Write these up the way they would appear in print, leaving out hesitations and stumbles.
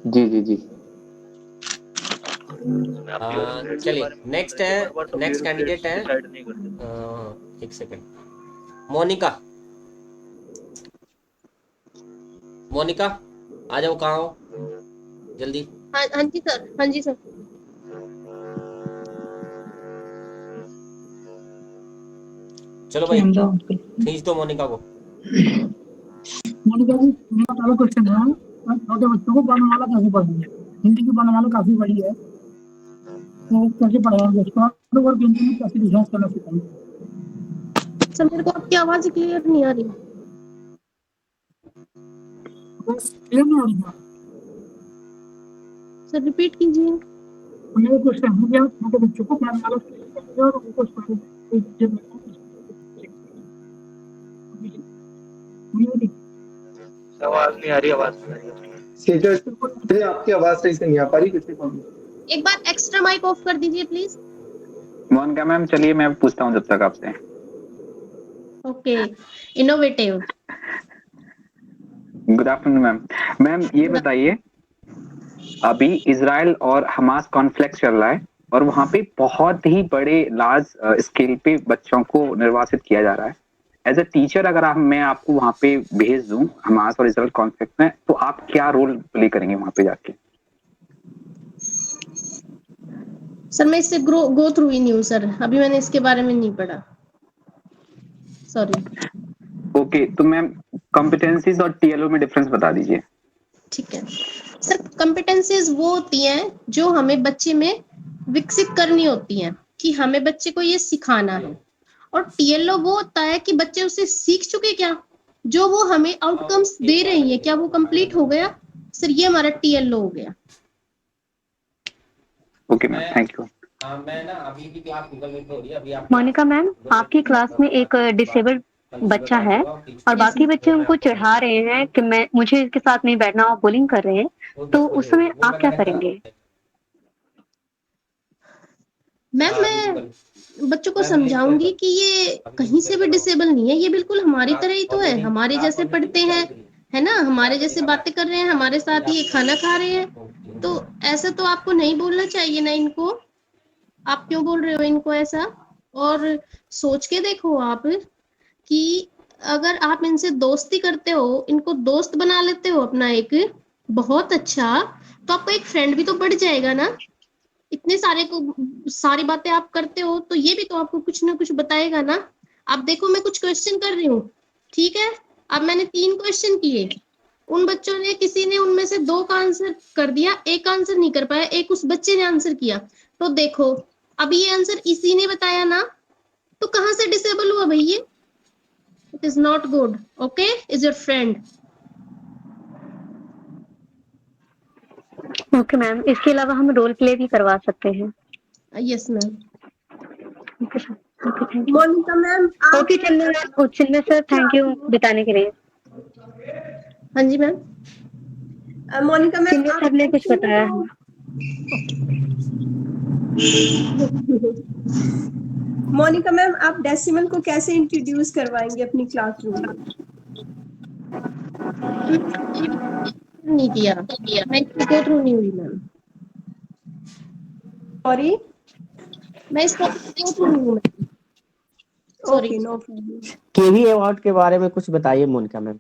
जी जी जी। चलिए next candidate है। एक सेकंड। मोनिका, मोनिका आ जाओ, कहाँ हो जल्दी। हाँ हाँ जी सर, हाँ जी सर। चलो भाई खींच दो मोनिका को। मोनिका जी, मेरा पहला क्वेश्चन है, छोटे बच्चों को वर्णमाला कैसे पढ़ेंगे? हिंदी की वर्णमाला काफी बड़ी है, तो कैसे पढ़ाएंगे उसको? और हिंदी में कैसे डिफरेंस करना सिखाएंगे? सर मेरे को आपकी आवाज क्लियर नहीं आ रही। बस क्लियर नहीं हो रही है। सर रिपीट कीजिए। मेरा क्वेश्चन है कि आप छोटे बच्चों को वर्णमाला कैसे पढ़ेंगे और उनको आवाज नहीं आ रही, आवाज नहीं आ रही। आपकी आवाज सही से नहीं आ पा रही किसी को। एक बार एक्स्ट्रा माइक ऑफ कर दीजिए प्लीज। मोनिका मैम, चलिए मैं पूछता हूँ जब तक आपसे। Okay, innovative. Good afternoon ma'am. Ma'am ये बताइए, अभी इजराइल और हमास कॉन्फ्लिक्ट चल रहा है और वहां पे बहुत ही बड़े लार्ज स्केल पे बच्चों को निर्वासित किया जा रहा है। एज अ टीचर अगर मैं आपको वहां पे भेज दूं हमास और इजराइल कॉन्फ्लिक्ट में, तो आप क्या रोल प्ले करेंगे वहां पे जाके? सर मैं इससे गो थ्रू ही नहीं हूँ सर, अभी मैंने इसके बारे में नहीं पढ़ा, सॉरी। ओके, तो मैम कॉम्पिटेंसीज और टीएलओ में डिफरेंस बता दीजिए। ठीक है सर, कॉम्पिटेंसीज वो होती हैं जो हमें बच्चे में विकसित करनी होती हैं कि हमें बच्चे को ये सिखाना है, और टीएलओ वो होता है कि बच्चे उसे सीख चुके क्या, जो वो हमें आउटकम्स दे रही है क्या वो कंप्लीट हो गया। सर ये हमारा टीएलओ हो गया। Okay ma'am, thank you. मैं ना अभी भी क्लास गूगल मीट हो रही है, अभी आप मोनिका मैम, आपकी क्लास में एक डिसेबल्ड बच्चा है और बाकी बच्चे उनको चढ़ा रहे हैं कि मुझे इसके साथ नहीं बैठना और बुलिंग कर रहे हैं, तो उस समय आप क्या करेंगे? मैम मैं बच्चों को समझाऊंगी कि ये कहीं से भी डिसेबल नहीं है, ये बिल्कुल हमारी तरह ही तो है, हमारे जैसे पढ़ते हैं, है ना, हमारे जैसे बातें कर रहे हैं, हमारे साथ ही ये खाना खा रहे हैं, तो ऐसा तो आपको नहीं बोलना चाहिए ना इनको। आप क्यों बोल रहे हो इनको ऐसा? और सोच के देखो आप कि अगर आप इनसे दोस्ती करते हो, इनको दोस्त बना लेते हो अपना एक, बहुत अच्छा, तो आपको एक फ्रेंड भी तो बढ़ जाएगा ना। इतने सारी बातें आप करते हो तो ये भी तो आपको कुछ ना कुछ बताएगा ना। आप देखो मैं कुछ क्वेश्चन कर रही हूँ, ठीक है, अब मैंने 3 क्वेश्चन किए, उन बच्चों ने किसी ने उनमें से 2 का आंसर कर दिया, एक आंसर नहीं कर पाया, एक उस बच्चे ने आंसर किया, तो देखो अभी ये आंसर इसी ने बताया ना, तो कहाँ से डिसेबल हुआ भाई ये? It is not good. Okay, is your friend. Okay ma'am, इसके अलावा हम रोल प्ले भी करवा सकते हैं। Yes ma'am. Okay sir, okay thank you. Monika ma'am okay Chinmay sir, thank you बताने के लिए। हाँ जी ma'am. Monika ma'am Chinmay sir ने कुछ बताया है। मोनिका मैम, आप डेसिमल को कैसे इंट्रोड्यूस करवाएंगे अपनी क्लासरूम में? नहीं किया, मैं इसको गो थ्रू नहीं हुई मैम। सॉरी, मैं इसको गो थ्रू नहीं हूँ ma'am, sorry. Okay no problem. KV award के बारे में कुछ बताइए मोनिका मैम।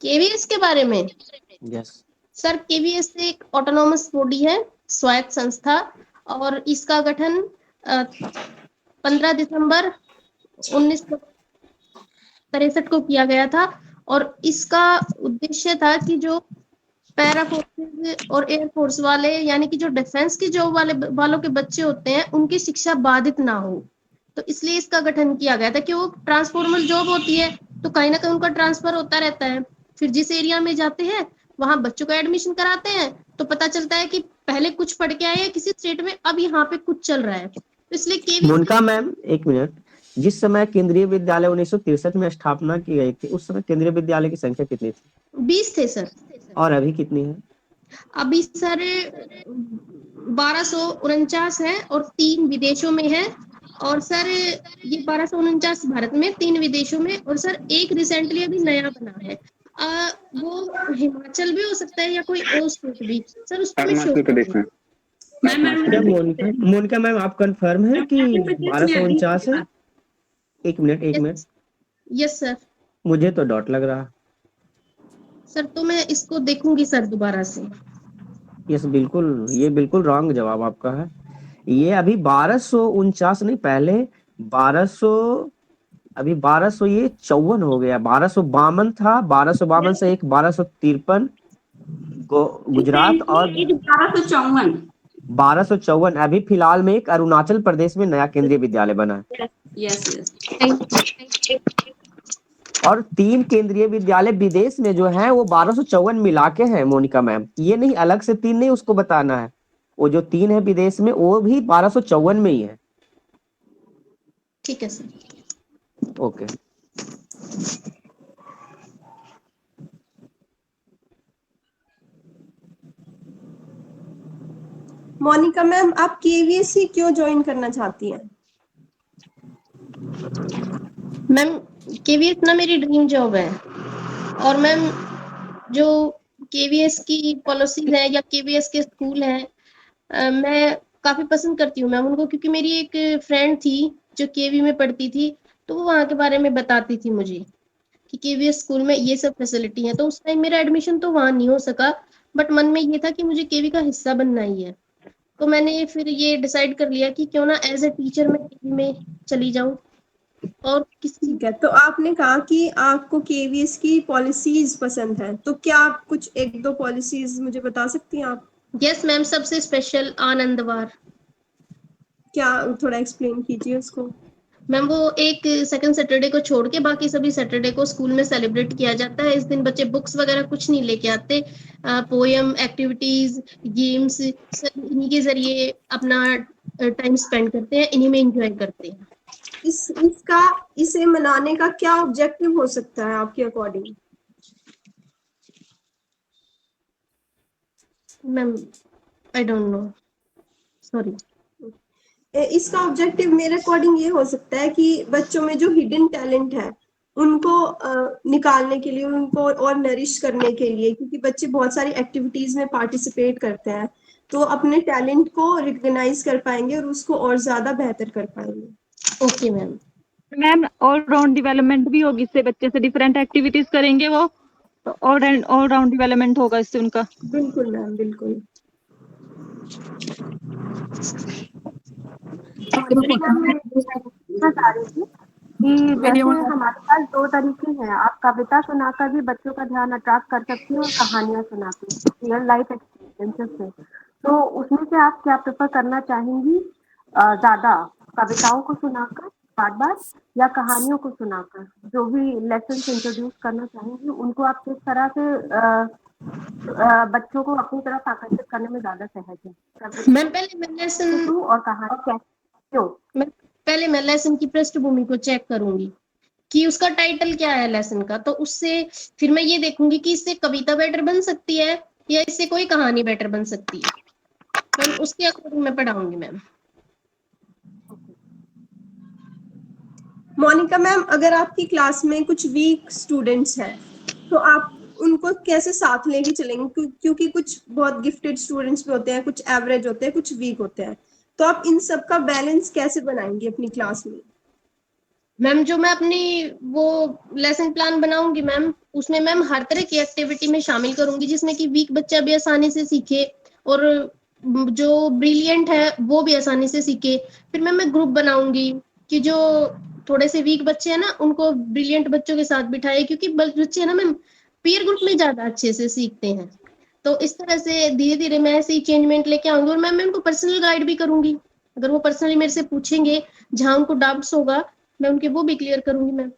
केवीएस के बारे में? यस सर केवीएस एक ऑटोनॉमस बॉडी है, स्वायत्त संस्था, और इसका गठन 15 दिसंबर 1963 को किया गया था, और इसका उद्देश्य था कि जो पैरा फोर्सेस और एयरफोर्स वाले, यानी कि जो डिफेंस की जॉब वालों के बच्चे होते हैं, उनकी शिक्षा बाधित ना हो, तो इसलिए इसका गठन किया गया था कि वो ट्रांसफॉर्मल जॉब होती है, तो कहीं ना कहीं उनका ट्रांसफर होता रहता है, फिर जिस एरिया में जाते हैं वहां बच्चों का एडमिशन कराते हैं, तो पता चलता है कि पहले कुछ पढ़ के आए हैं किसी स्टेट में, अब यहाँ पे कुछ चल रहा है, तो इसलिए केवी। मोनिका मैम एक मिनट, जिस समय केंद्रीय विद्यालय 1963 में स्थापना की गई थी, उस समय केंद्रीय विद्यालय की संख्या कितनी थी? 20 थे सर। और अभी कितनी है? अभी सर 1249 है और 3 विदेशों में है, और सर ये 1249 भारत में, 3 विदेशों में, और सर एक रिसेंटली अभी नया बना है। वो हिमाचल भी हो सकता है या कोई और स्टेट भी सर, उस पर मैं अरुणाचल श्योर प्रदेश में। क्या मोनिका मैम आप कंफर्म है कि 1249 है? एक मिनट यस सर। मुझे तो डॉट लग रहा। सर तो मैं इसको देखूंगी सर दोबारा से। यस बिल्कुल, ये बिल्कुल रॉन्ग जवाब आपका है। ये अभी 1249 नहीं, पहले 1200, अभी 1200 ये 54 हो गया। 1252 था, 1252 से एक 1253 गुजरात और 1254 अभी फिलहाल में एक अरुणाचल प्रदेश में नया केंद्रीय विद्यालय बना है। यस और 3 केंद्रीय विद्यालय विदेश में जो है वो 1254 मिला के हैं मोनिका मैम, ये नहीं अलग से 3 नहीं उसको बताना है। वो जो 3 है विदेश में वो भी 1254 में ही है। ठीक है सर। ओके। मोनिका मैम, आप केवीएससी क्यों ज्वाइन करना चाहती हैं? मैम केवीएस ना मेरी ड्रीम जॉब है, और मैम जो केवीएस की पॉलिसीज है या केवीएस के स्कूल हैं, मैं काफी पसंद करती हूँ मैम उनको, क्योंकि मेरी एक फ्रेंड थी जो केवी में पढ़ती थी, तो वो वहाँ के बारे में बताती थी मुझे कि केवीएस स्कूल में ये सब फैसिलिटी है। तो उस टाइम मेरा एडमिशन तो वहाँ नहीं हो सका, बट मन में ये था कि मुझे केवी का हिस्सा बनना ही है। तो मैंने फिर ये डिसाइड कर लिया कि क्यों ना एज ए टीचर मैं केवी में चली जाऊँ। और किसी ठीक है, तो आपने कहा कि आपको केवीएस की पॉलिसीज पसंद है, तो क्या आप कुछ 1-2 पॉलिसीज मुझे बता सकती हैं आप? यस मैम, सबसे स्पेशल आनंदवार। क्या, थोड़ा एक्सप्लेन कीजिए उसको। मैम वो एक सेकंड सैटरडे को छोड़ के बाकी सभी सैटरडे को स्कूल में सेलिब्रेट किया जाता है। इस दिन बच्चे बुक्स वगैरह कुछ नहीं लेके आते, पोएम, एक्टिविटीज, गेम्स, इन्हीं के जरिए अपना टाइम स्पेंड करते हैं, इन्हीं में एंजॉय करते हैं। इसे मनाने का क्या ऑब्जेक्टिव हो सकता है आपके according? Ma'am I don't know, sorry. इसका ऑब्जेक्टिव मेरे अकॉर्डिंग ये हो सकता है कि बच्चों में जो हिडन टैलेंट है उनको निकालने के लिए, उनको और नरिश करने के लिए, क्योंकि बच्चे बहुत सारी एक्टिविटीज में पार्टिसिपेट करते हैं, तो अपने टैलेंट को रिकग्नाइज कर पाएंगे और उसको और ज्यादा बेहतर कर पाएंगे। Okay ma'am. Ma'am all round development भी होगी इससे, बच्चे से डिफरेंट एक्टिविटीज करेंगे वो, तो ऑल राउंड डेवलपमेंट होगा इससे उनका। बिल्कुल मैम, बिल्कुल। कि जैसे हमारे पास 2 तरीके हैं, आप कविता सुनाकर भी बच्चों का ध्यान अट्रैक्ट कर सकती हैं और कहानियां सुनाकर रियल लाइफ एक्सपीरियंसेस से। तो उसमें से आप क्या प्रेफर करना चाहेंगी ज्यादा, कविताओं को सुनाकर बार बार या कहानियों को सुनाकर? जो भी लेसन इंट्रोड्यूस करना चाहेंगी उनको आप किस तरह से बच्चों को अपनी तरफ आकर्षित करने में ज्यादा सहज है? मैम पहले मैं लेसन और कहानी क्यों? पहले मैं लेसन की पृष्ठभूमि को चेक करूंगी कि उसका टाइटल क्या है लेसन का, तो उससे फिर मैं ये देखूंगी कि इससे कविता बेटर बन सकती है या इससे कोई कहानी बेटर बन सकती है, मैम उसके अकॉर्डिंग मैं पढ़ाऊंगी मैम। मोनिका मैम, अगर आपकी क्लास में कुछ वीक स्टूडेंट्स हैं तो आप उनको कैसे साथ लेके चलेंगे? क्योंकि कुछ बहुत गिफ्टेड स्टूडेंट्स भी होते हैं, कुछ एवरेज होते हैं, कुछ वीक होते हैं, तो आप इन सब का बैलेंस कैसे बनाएंगे अपनी क्लास में? मैम जो मैं अपनी वो लेसन प्लान बनाऊंगी मैम, उसमें मैम हर तरह की एक्टिविटी में शामिल करूंगी जिसमें कि वीक बच्चा भी आसानी से सीखे और जो ब्रिलियंट है वो भी आसानी से सीखे। फिर मैं ग्रुप बनाऊंगी कि जो थोड़े से वीक बच्चे हैं ना उनको ब्रिलियंट बच्चों के साथ बिठाए, क्योंकि बच्चे ना मैम पीयर ग्रुप में ज्यादा अच्छे से सीखते हैं। तो इस तरह से धीरे धीरे मैं ऐसे ही चेंजमेंट लेके आऊंगी, और मैम मैं उनको पर्सनल गाइड भी करूंगी। अगर वो पर्सनली मेरे से पूछेंगे, जहां उनको डाउट्स होगा मैं उनके वो भी क्लियर करूंगी मैम।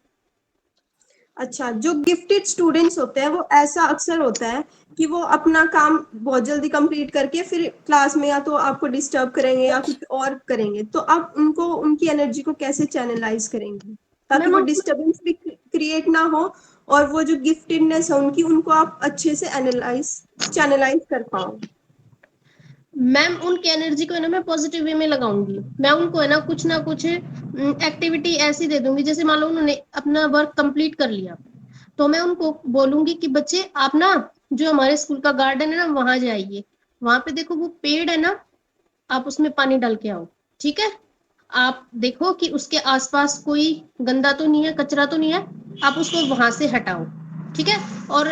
अच्छा, जो गिफ्टेड स्टूडेंट्स होते हैं वो ऐसा अक्सर होता है कि वो अपना काम बहुत जल्दी कंप्लीट करके फिर क्लास में या तो आपको डिस्टर्ब करेंगे या कुछ और करेंगे, तो आप उनको, उनकी एनर्जी को कैसे चैनलाइज करेंगे ताकि वो डिस्टर्बेंस भी क्रिएट ना हो और वो जो गिफ्टेडनेस है उनकी, उनको आप अच्छे से चैनलाइज कर पाओ? मैम उनकी एनर्जी को है ना मैं पॉजिटिव वे में लगाऊंगी। मैं उनको है ना कुछ एक्टिविटी ऐसी दे दूंगी, जैसे मान लो उन्होंने अपना वर्क कंप्लीट कर लिया, तो मैं उनको बोलूंगी कि बच्चे आप ना जो हमारे स्कूल का गार्डन है ना वहां जाइए, वहां पे देखो वो पेड़ है ना, आप उसमें पानी डाल के आओ, ठीक है। आप देखो कि उसके आसपास कोई गंदा तो नहीं है, कचरा तो नहीं है, आप उसको वहां से हटाओ, ठीक है। और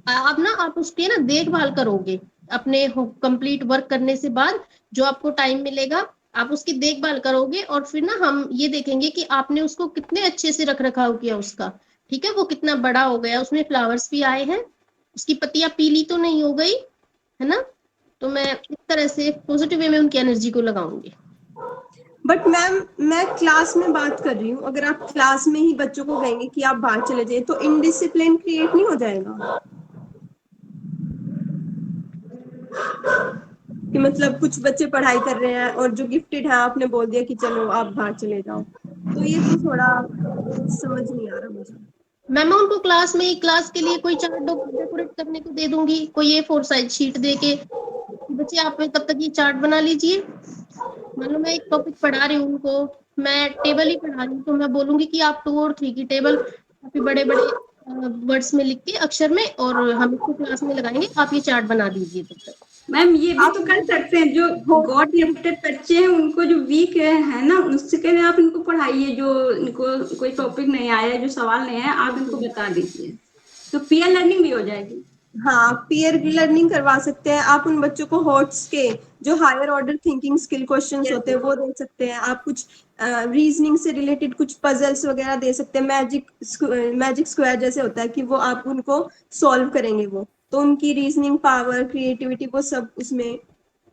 आप उसकी ना देखभाल करोगे अपने कंप्लीट वर्क करने से बाद, जो आपको टाइम मिलेगा आप उसकी देखभाल करोगे, और फिर ना हम ये देखेंगे कि आपने उसको कितने अच्छे से रख रखाव किया उसका, ठीक है। वो कितना बड़ा हो गया, उसमें फ्लावर्स भी आए हैं, उसकी पत्तियां पीली तो नहीं हो गई, है ना। तो मैं इस तरह से पॉजिटिव वे में उनकी एनर्जी को लगाऊंगी। बट मैम मैं क्लास में बात कर रही हूँ, अगर आप क्लास में ही बच्चों को कहेंगे कि आप बाहर चले जाइए तो इनडिसिप्लिन क्रिएट नहीं हो जाएगा? कि मतलब कुछ बच्चे पढ़ाई कर रहे हैं और जो गिफ्टेड है आपने बोल दिया कि चलो आप बाहर चले जाओ, तो ये तो थोड़ा समझ नहीं आ रहा मुझे। मैं उनको क्लास में, क्लास के लिए कोई चार्ट डेकोरेट करने को दे दूंगी, कोई A4 साइज शीट दे के, बच्चे आप तब तक ये चार्ट बना लीजिए। मान लो मैं एक टॉपिक पढ़ा रही हूँ उनको, मैं टेबल ही पढ़ा रही हूँ, तो मैं बोलूंगी कि आप 2 और 3 की टेबल काफी बड़े बड़े वर्ड्स में लिख के अक्षर में, और हम इसको क्लास में लगाएंगे, आप ये चार्ट बना दीजिए तब तक। मैम ये भी तो कर सकते हैं, जो गॉड गिफ्टेड बच्चे हैं उनको, जो वीक है ना, उससे कह रहे आप इनको पढ़ाइए, जो इनको कोई टॉपिक नहीं आया, जो सवाल नहीं है आप इनको बता दीजिए, तो पीयर लर्निंग भी हो जाएगी। हाँ, पीयर लर्निंग करवा सकते हैं आप उन बच्चों को। हॉट्स के जो higher order thinking skill questions होते हैं वो दे सकते हैं आप, कुछ रीजनिंग से रिलेटेड कुछ पजल्स वगैरह दे सकते हैं, मैजिक स्क्वायर जैसे होता है कि वो आप उनको सॉल्व करेंगे, वो तो उनकी रीजनिंग पावर, क्रिएटिविटी, वो सब उसमें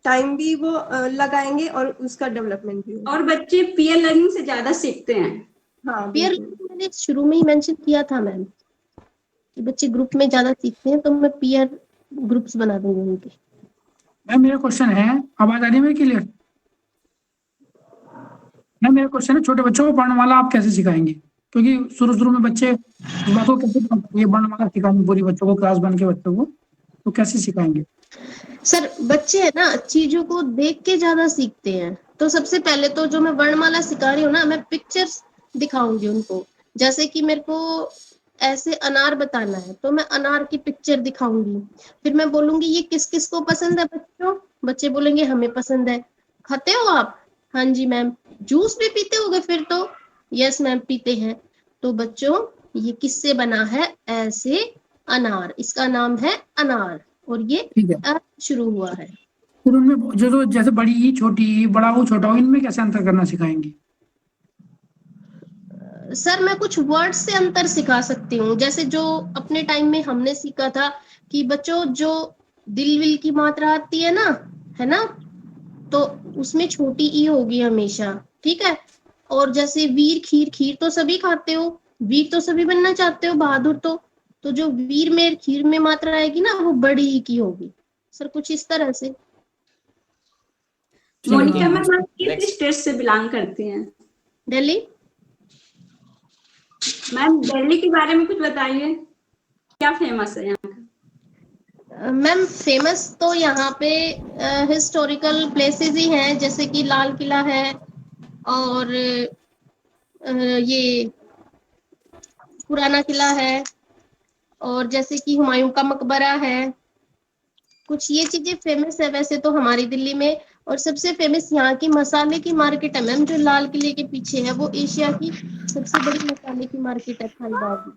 टाइम भी वो लगाएंगे और उसका डेवलपमेंट भी होगा। और बच्चे पीयर लर्निंग से ज्यादा सीखते हैं। हाँ, पीयर लर्निंग मैंने शुरू में ही मेंशन किया था मैम कि बच्चे ग्रुप में ज्यादा सीखते हैं, तो मैं पीयर ग्रुप्स बना दूंगी उनके। मैम मेरा क्वेश्चन है, आवाज आ रही है मेरी क्लियर? मैम मेरा क्वेश्चन है, छोटे बच्चों को वर्णमाला आप कैसे सिखाएंगे? क्योंकि शुरू शुरू में बच्चे इस बात को कैसे, ये वर्णमाला सिखाएंगे पूरी बच्चों को, क्लास 1 के बच्चों को, तो कैसे सिखाएंगे? सर बच्चे है ना चीजों को देख के ज्यादा सीखते हैं, तो सबसे पहले तो जो मैं वर्णमाला सिखा रही हूँ ना, मैं पिक्चर्स दिखाऊंगी उनको। जैसे कि मेरे को ऐसे अनार बताना है, तो मैं अनार की पिक्चर दिखाऊंगी, फिर मैं बोलूंगी ये किस किस को पसंद है बच्चों, बच्चे बोलेंगे हमें पसंद है। खाते हो आप? हाँ जी मैम। जूस भी पीते होगे फिर तो? यस मैम पीते हैं। तो बच्चों ये किससे बना है? ऐसे अनार, इसका नाम है अनार, और ये ठीक है, अ शुरू हुआ है। फिर उनमें जो जैसे बड़ी ई छोटी ई, बड़ा हो छोटा हो, इनमें कैसे अंतर करना सिखाएंगे? सर मैं कुछ वर्ड से अंतर सिखा सकती हूँ, जैसे जो अपने टाइम में हमने सीखा था कि बच्चों जो दिल विल की मात्रा आती है ना, तो उसमें छोटी ई होगी हमेशा, ठीक है। और जैसे वीर खीर, खीर तो सभी खाते हो, वीर तो सभी बनना चाहते हो, बहादुर तो जो वीर में खीर में मात्रा आएगी ना, वो बड़ी ई की होगी। सर कुछ इस तरह से। मोनिका मैम आप किस स्टेट से बिलोंग करती हैं? दिल्ली। मैम दिल्ली के बारे में कुछ बताइए, क्या फेमस है यहाँ का? मैम फेमस तो यहाँ पे हिस्टोरिकल प्लेसेस ही हैं, जैसे कि लाल किला है, और ये पुराना किला है, और जैसे कि हुमायूं का मकबरा है। कुछ ये चीजें फेमस है वैसे तो हमारी दिल्ली में। और सबसे फेमस यहाँ की मसाले की मार्केट है मैम, जो लाल किले के पीछे है, वो एशिया की सबसे बड़ी मसाले की मार्केट है, थाईबाग।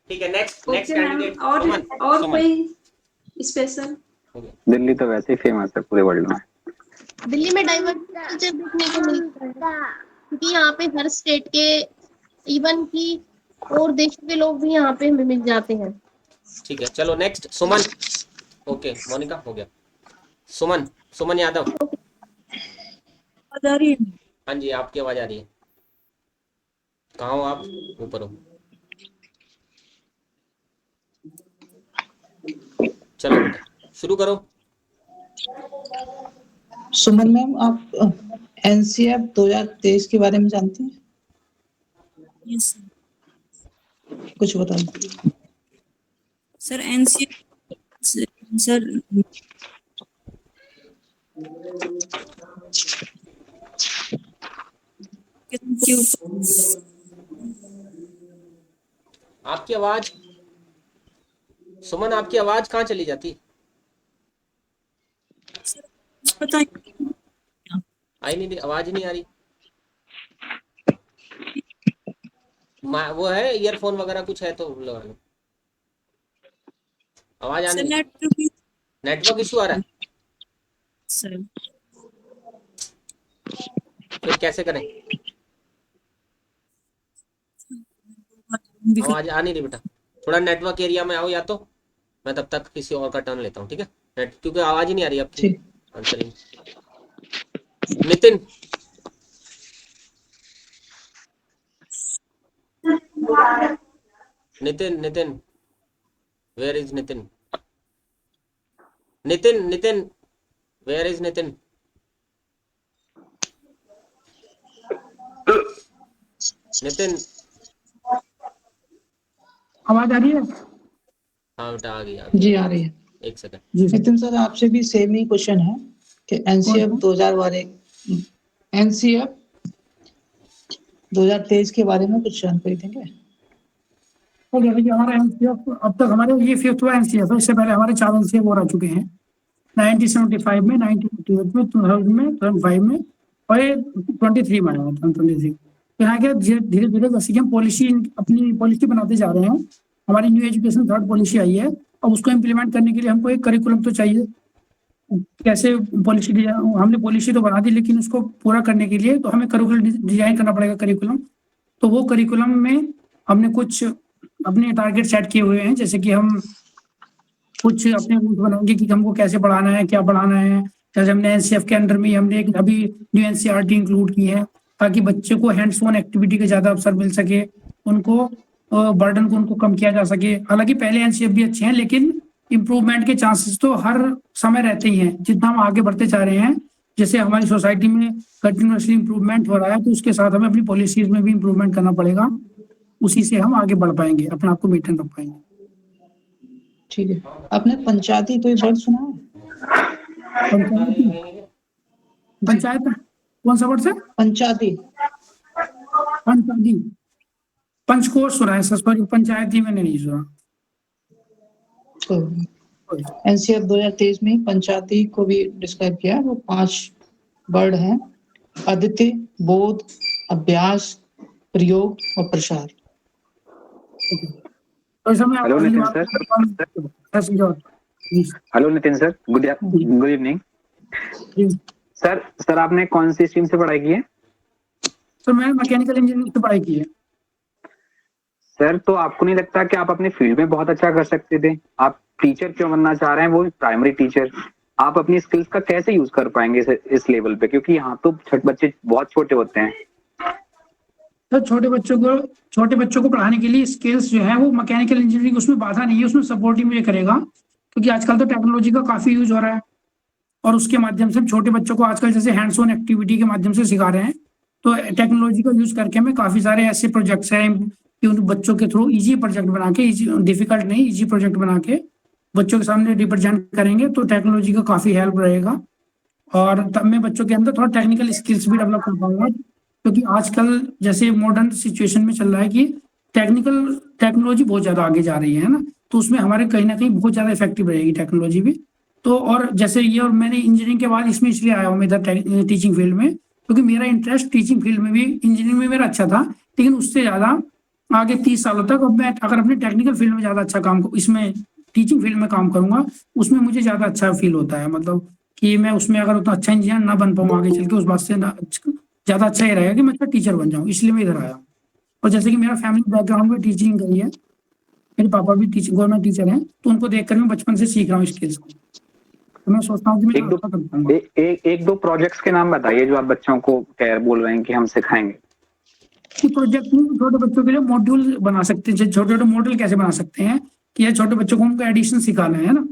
ठीक है, नेक्स्ट ओके मैम, कैंडिडेट और सुमन। कोई स्पेशल? दिल्ली तो वैसे ही फेमस है पूरे वर्ल्ड में। दिल्ली में डाइवर्स कल्चर देखने को मिलता है, क्योंकि यहाँ पे हर स्टेट के, इवन की और देशों के लोग भी यहाँ पे हमें मिल जाते हैं। ठीक है, चलो नेक्स्ट सुमन। ओके मोनिका हो गया। सुमन यादव। हाँ जी आपकी आवाज आ रही है। कहाँ हो आप? ऊपर हो। चलो बेटा शुरू करो। सुमन मैम आप एनसीएफ 2023 के बारे में जानती हैं? यस कुछ बताइए सर। एनसीएफ सर आपकी आवाज, सुमन आपकी आवाज कहाँ चली जाती? पता है आई नहीं, आवाज ही नहीं आ रही। वो है ईयरफोन वगैरह कुछ है तो लगा लो, आवाज आने। नेटवर्क इशू आ रहा है सर। फिर कैसे करें? आवाज आ नहीं रही बेटा, थोड़ा नेटवर्क एरिया में आओ, या तो मैं तब तक किसी और का टर्न लेता हूँ, ठीक है? क्योंकि आवाज ही नहीं आ रही आपकी answering. Nitin, Nitin, Nitin, where is Nitin? Nitin, Nitin, where is Nitin? Nitin, आवाज आ रही है? हाँ बेटा आ गई। जी आ रही है। एक सेकंड। नितिन सर आपसे भी सेम ही क्वेश्चन है कि एनसीएफ 2023 के बारे में कुछ जानकारी देंगे? तो जैसे कि हमारा एनसीएफ अब तक हमारे ये 5th एनसीएफ है। इससे पहले हमारे 4 एनसीएफ और आ चुके हैं 1975 में, 1988 में, 2000 में, 2005 में और ये 23 में आया 2023। यहाँ के धीरे धीरे जैसे कि हम अपनी पॉलिसी बनाते जा रहे हैं। हमारी न्यू एजुकेशन थर्ड पॉलिसी आई है। अब उसको इम्प्लीमेंट करने के लिए हमको एक करिकुलम तो चाहिए। कैसे पॉलिसी हमने पॉलिसी तो बना दी, लेकिन उसको पूरा करने के लिए तो हमें करिकुलम डिजाइन करना पड़ेगा। करिकुलम तो वो करिकुलम में हमने कुछ अपने टारगेट सेट किए हुए हैं। जैसे कि हम कुछ अपने रूल्स बनाएंगे कि हमको कैसे पढ़ाना है, क्या पढ़ाना है। जैसे हमने एनसीएफ के अंडर में हमने एक अभी न्यू एनसीईआरटी इंक्लूड की है, ताकि बच्चे को हैंड्स ऑन एक्टिविटी के ज्यादा अवसर मिल सके, उनको बर्डन को उनको कम किया जा सके। हालांकि पहले एनसीएफ भी अच्छे हैं, लेकिन इम्प्रूवमेंट के चांसेस तो हर समय रहते ही हैं। जितना हम आगे बढ़ते जा रहे हैं, जैसे हमारी सोसाइटी में कंटिन्यूसली इम्प्रूवमेंट हो रहा है, तो उसके साथ हमें अपनी पॉलिसीज में भी इम्प्रूवमेंट करना पड़ेगा। उसी से हम आगे बढ़ पाएंगे, अपने आप को मेंटेन रख पाएंगे। ठीक है। आपने पंचायती कोई वर्ड सुना है? पंचायत कौन सा वर्ड सर? पंचायती। पंचायती पंचकोश सुना है सर, पंचायती मैंने नहीं सुना। एनसीएफ 2023 में पंचायती को भी डिस्क्राइब किया है। वो 5 वर्ड हैं: अद्वितीय, बोध, अभ्यास, प्रयोग और प्रसार। Hello Nitin sir. Hello Nitin sir, good evening sir. आपने कौन सी स्ट्रीम से पढ़ाई की है? सर मैं मैकेनिकल इंजीनियरिंग से पढ़ाई की है। सर तो आपको नहीं लगता कि आप अपने फील्ड में बहुत अच्छा कर सकते थे? आप टीचर क्यों बनना चाह रहे हैं, वो भी प्राइमरी टीचर? आप अपनी स्किल्स का कैसे यूज कर पाएंगे इस लेवल पे, क्योंकि यहाँ तो बच्चे बहुत छोटे होते हैं। तो छोटे बच्चों को पढ़ाने के लिए स्किल्स जो है वो मैकेनिकल इंजीनियरिंग, उसमें बाधा नहीं है, उसमें सपोर्ट ही मुझे करेगा। क्योंकि आजकल तो टेक्नोलॉजी का काफी यूज हो रहा है, और उसके माध्यम से छोटे बच्चों को आजकल जैसे हैंड्स ऑन एक्टिविटी के माध्यम से सिखा रहे हैं। तो टेक्नोलॉजी का यूज करके हमें काफी सारे ऐसे प्रोजेक्ट्स हैं कि उन बच्चों के थ्रू इजी प्रोजेक्ट बना के, डिफिकल्ट नहीं, इजी प्रोजेक्ट बना के बच्चों के सामने रिप्रेजेंट करेंगे। तो टेक्नोलॉजी का काफी हेल्प रहेगा, और तब मैं बच्चों के अंदर थोड़ा टेक्निकल स्किल्स भी डेवलप कर पाऊंगा। क्योंकि आजकल जैसे मॉडर्न सिचुएशन में चल रहा है कि टेक्नोलॉजी बहुत ज्यादा आगे जा रही है ना, तो उसमें हमारे कहीं ना कहीं बहुत ज्यादा इफेक्टिव रहेगी टेक्नोलॉजी भी। तो और जैसे ये, और मैंने इंजीनियरिंग के बाद इसमें इसलिए आया हूँ मैं इधर टीचिंग फील्ड में, क्योंकि मेरा इंटरेस्ट टीचिंग फील्ड में भी, इंजीनियरिंग में मेरा अच्छा था, लेकिन उससे ज्यादा आगे 30 सालों तक अब मैं अगर अपने टेक्निकल फील्ड में ज्यादा अच्छा काम, इसमें टीचिंग फील्ड में काम करूंगा, उसमें मुझे ज्यादा अच्छा फील होता है। मतलब कि मैं उसमें अगर उतना अच्छा इंजीनियर ना बन पाऊँ आगे चल के, उस बात से ज्यादा अच्छा ही रहेगा कि मैं अच्छा टीचर बन जाऊँ। इसलिए मैं इधर आया हूँ। और जैसे कि मेरा फैमिली बैकग्राउंड में टीचिंग का ही है, मेरे पापा भी गवर्नमेंट टीचर हैं, तो उनको देखकर मैं बचपन से सीख रहा हूँ स्किल्स को। तो मैं सोचता हूँ कि मैं एक दो प्रोजेक्ट्स के नाम बताइए जो आप बच्चों को बोल रहे हैं कि हम सिखाएंगे। प्रोजेक्ट में छोटे बच्चों के लिए मॉड्यूल बना सकते हैं, छोटे छोटे मॉडल कैसे बना सकते हैं कि ये छोटे बच्चों को हमको एडिशन सिखाना है ना।